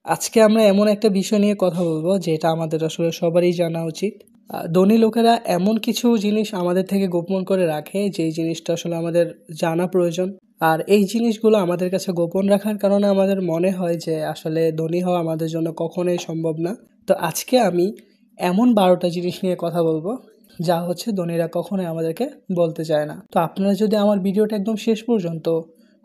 আজকে আমরা এমন একটা বিষয় নিয়ে কথা বলবো যেটা আমাদের আসলে সবারই জানা উচিত। ধনী লোকেরা এমন কিছু জিনিস আমাদের থেকে গোপন করে রাখে যেই জিনিসটা আসলে আমাদের জানা প্রয়োজন। আর এই জিনিসগুলো আমাদের কাছে গোপন রাখার কারণে আমাদের মনে হয় যে আসলে ধনী হওয়া আমাদের জন্য কখনোই সম্ভব না। তো আজকে আমি এমন 12টা জিনিস নিয়ে কথা বলবো যা হচ্ছে ধনীরা কখনোই আমাদেরকে বলতে চায় না। তো আপনারা যদি আমার ভিডিওটা একদম শেষ পর্যন্ত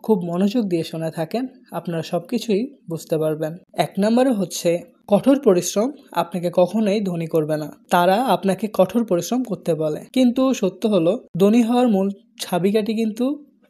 খুব মনোযোগ দিয়ে শুনে থাকেন, আপনারা সব কিছুই বুঝতে পারবেন। 1 নম্বরে হচ্ছে কঠোর পরিশ্রম আপনাকে কখনোই ধনী করবে না। তারা আপনাকে কঠোর পরিশ্রম করতে বলে, কিন্তু সত্য হলো ধনী হওয়ার মূল চাবিকাঠি কিন্তু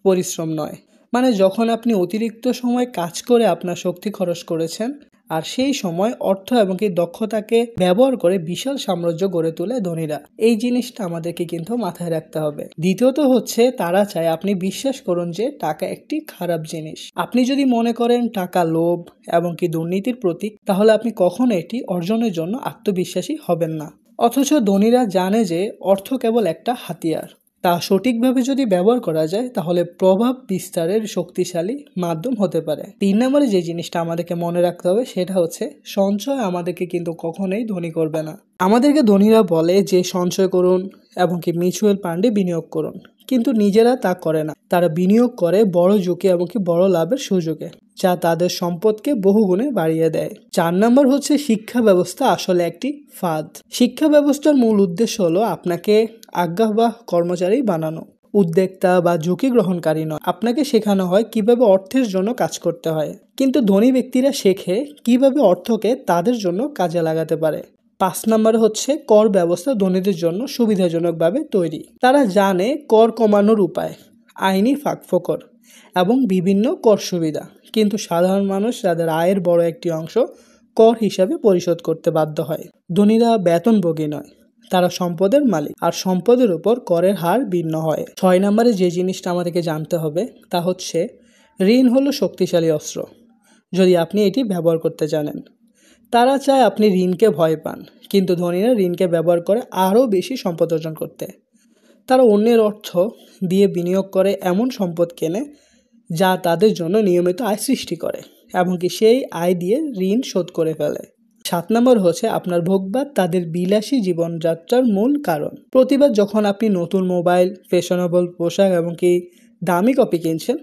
পরিশ্রম নয়। মানে যখন আপনি অতিরিক্ত সময় কাজ করে আপনার শক্তি খরচ করেছেন, আর সেই সময় অর্থ এবং কি দক্ষতাকে ব্যবহার করে বিশাল সাম্রাজ্য গড়ে তোলে ধনীরা। এই জিনিসটা আমাদেরকে কিন্তু মাথায় রাখতে হবে। দ্বিতীয়ত হচ্ছে তারা চায় আপনি বিশ্বাস করুন যে টাকা একটি খারাপ জিনিস। আপনি যদি মনে করেন টাকা লোভ এবং কি দুর্নীতির প্রতীক, তাহলে আপনি কখনো এটি অর্জনের জন্য আত্মবিশ্বাসী হবেন না। অথচ ধনীরা জানে যে অর্থ কেবল একটা হাতিয়ার, তা সঠিকভাবে যদি ব্যবহার করা যায় তাহলে প্রভাব বিস্তারের শক্তিশালী মাধ্যম হতে পারে। 3 নম্বরে যে জিনিসটা আমাদেরকে মনে রাখতে হবে সেটা হচ্ছে সঞ্চয় আমাদেরকে কিন্তু কখনোই ধনী করবে না। আমাদেরকে ধনীরা বলে যে সঞ্চয় করুন এবং কি মিউচুয়াল ফান্ডে বিনিয়োগ করুন, কিন্তু নিজেরা তা করে না। তারা বিনিয়োগ করে বড় ঝুঁকি এবং কি বড় লাভের সুযোগে, যা তাদের সম্পদকে বহুগুণে বাড়িয়ে দেয়। 4 নম্বর হচ্ছে শিক্ষা ব্যবস্থা আসলে একটি ফাঁদ। শিক্ষা ব্যবস্থার মূল উদ্দেশ্য হলো আপনাকে আজ্ঞাবহ কর্মচারী বানানো, উদ্যোক্তা বা ঝুঁকি গ্রহণকারী নয়। আপনাকে শেখানো হয় কিভাবে অর্থের জন্য কাজ করতে হয়, কিন্তু ধনী ব্যক্তিরা শেখে কিভাবে অর্থকে তাদের জন্য কাজে লাগাতে পারে। 5 নম্বরে হচ্ছে কর ব্যবস্থা ধনীদের জন্য সুবিধাজনকভাবে তৈরি। তারা জানে কর কমানোর উপায়, আইনি ফাঁকফোকর এবং বিভিন্ন কর সুবিধা, কিন্তু সাধারণ মানুষ যাদের আয়ের বড় একটি অংশ কর হিসাবে পরিশোধ করতে বাধ্য হয়। ধনীরা বেতনভোগী নয়, তারা সম্পদের মালিক, আর সম্পদের উপর করের হার ভিন্ন হয়। 6 নম্বরে যে জিনিসটা আমাদেরকে জানতে হবে তা হচ্ছে ঋণ হলো শক্তিশালী অস্ত্র যদি আপনি এটি ব্যবহার করতে জানেন। তারা চায় আপনি ঋণকে ভয় পান, কিন্তু ধনীরা ঋণকে ব্যবহার করে আরও বেশি সম্পদ অর্জন করতে। তারা অন্যের অর্থ দিয়ে বিনিয়োগ করে এমন সম্পদ কেনে যা তাদের জন্য নিয়মিত আয় সৃষ্টি করে এবং কি সেই আয় দিয়ে ঋণ শোধ করে ফেলে। 7 নম্বর হচ্ছে আপনার ভোগবাদ তাদের বিলাসী জীবনযাত্রার মূল কারণ। প্রতিবার যখন আপনি নতুন মোবাইল, ফ্যাশনেবল পোশাক এবং কি দামি কপি কিনছেন,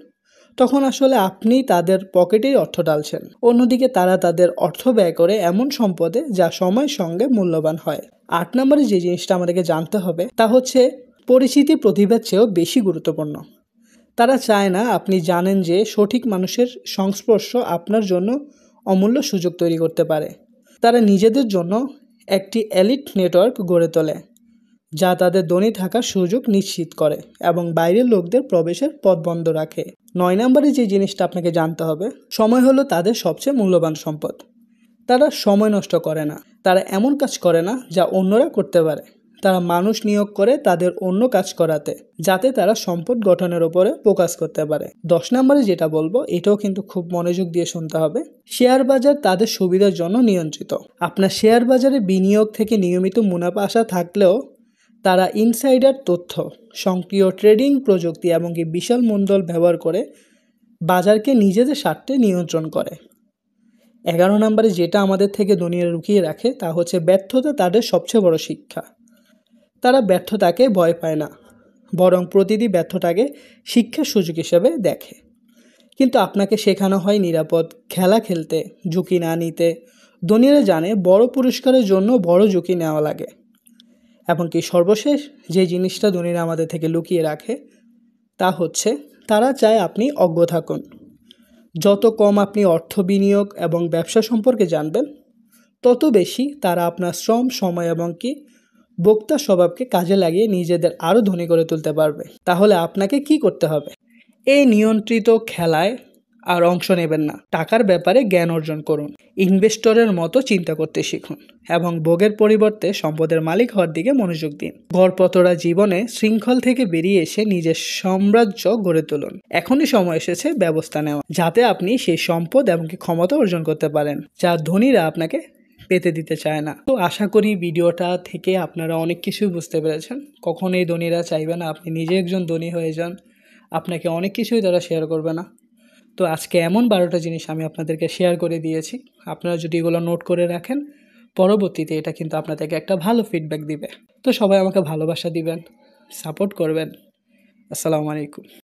তখন আসলে আপনি তাদের পকেটেই অর্থ ঢালছেন। অন্যদিকে তারা তাদের অর্থ ব্যয় করে এমন সম্পদে যা সময়ের সঙ্গে মূল্যবান হয়। 8 নম্বরে যে জিনিসটা আমাদেরকে জানতে হবে তা হচ্ছে পরিচিতি প্রতিভার চেয়েও বেশি গুরুত্বপূর্ণ। তারা চায় না আপনি জানেন যে সঠিক মানুষের সংস্পর্শ আপনার জন্য অমূল্য সুযোগ তৈরি করতে পারে। তারা নিজেদের জন্য একটি এলিট নেটওয়ার্ক গড়ে তোলে যা তাদের ধনী থাকার সুযোগ নিশ্চিত করে এবং বাইরের লোকদের প্রবেশের পথ বন্ধ রাখে। 9 নম্বরে যে জিনিসটা আপনাকে জানতে হবে, সময় হলো তাদের সবচেয়ে মূল্যবান সম্পদ। তারা সময় নষ্ট করে না, তারা এমন কাজ করে না যা অন্যরা করতে পারে। তারা মানুষ নিয়োগ করে তাদের অন্য কাজ করাতে, যাতে তারা সম্পদ গঠনের উপরে ফোকাস করতে পারে। 10 নম্বরে যেটা বলবো এটাও কিন্তু খুব মনোযোগ দিয়ে শুনতে হবে। শেয়ার বাজার তাদের সুবিধার জন্য নিয়ন্ত্রিত। আপনার শেয়ার বাজারে বিনিয়োগ থেকে নিয়মিত মুনাফা আশা থাকলেও তারা ইনসাইডার তথ্য, সক্রিয় ট্রেডিং প্রযুক্তি এবং বিশাল মূলধন ব্যবহার করে বাজারকে নিজেদের স্বার্থে নিয়ন্ত্রণ করে। 11 নম্বরে যেটা আমাদের থেকে দুনিয়া লুকিয়ে রাখে তা হচ্ছে ব্যর্থতা তাদের সবচেয়ে বড় শিক্ষা। তারা ব্যর্থতাকে ভয় পায় না, বরং প্রতিটি ব্যর্থতাকে শিক্ষার সুযোগ হিসেবে দেখে। কিন্তু আপনাকে শেখানো হয় নিরাপদ খেলা খেলতে, ঝুঁকি না নিতে। ধনীরা জানে বড় পুরস্কারের জন্য বড় ঝুঁকি নেওয়া লাগে। এবং কি সর্বশেষ যে জিনিসটা ধনীরা আমাদের থেকে লুকিয়ে রাখে তা হচ্ছে তারা চায় আপনি অজ্ঞ থাকুন। যত কম আপনি অর্থ বিনিয়োগ এবং ব্যবসা সম্পর্কে জানবেন, তত বেশি তারা আপনার শ্রম, সময় এবং কি বক্তা স্বভাবকে কাজে লাগিয়ে নিজেদের আরও ধনী করে তুলতে পারবে। তাহলে আপনাকে কি করতে হবে? এই নিয়ন্ত্রিত খেলায় আর অংশ নেবেন না। টাকার ব্যাপারে জ্ঞান অর্জন করুন, ইনভেস্টরের মতো চিন্তা করতে শিখুন এবং ভোগের পরিবর্তে সম্পদের মালিক হওয়ার দিকে মনোযোগ দিন। গড়পতরা জীবনে শৃঙ্খল থেকে বেরিয়ে এসে নিজের সাম্রাজ্য গড়ে তুলুন। এখনই সময় এসেছে ব্যবস্থা নেওয়া, যাতে আপনি সেই সম্পদ এবং ক্ষমতা অর্জন করতে পারেন যা ধনীরা আপনাকে পেতে দিতে চায় না। তো আশা করি ভিডিওটা থেকে আপনারা অনেক কিছুই বুঝতে পেরেছেন। কখনোই ধনীরা চাইবে না আপনি নিজে একজন ধনী হয়ে যান, আপনাকে অনেক কিছুই তারা শেয়ার করবে না। তো আজকে এমন 12টা জিনিস আমি আপনাদেরকে শেয়ার করে দিয়েছি। আপনারা যদি এগুলো নোট করে রাখেন, পরবর্তীতে এটা কিন্তু আপনাদেরকে একটা ভালো ফিডব্যাক দিবে। তো সবাই আমাকে ভালোবাসা দিবেন, সাপোর্ট করবেন। আসসালামু আলাইকুম।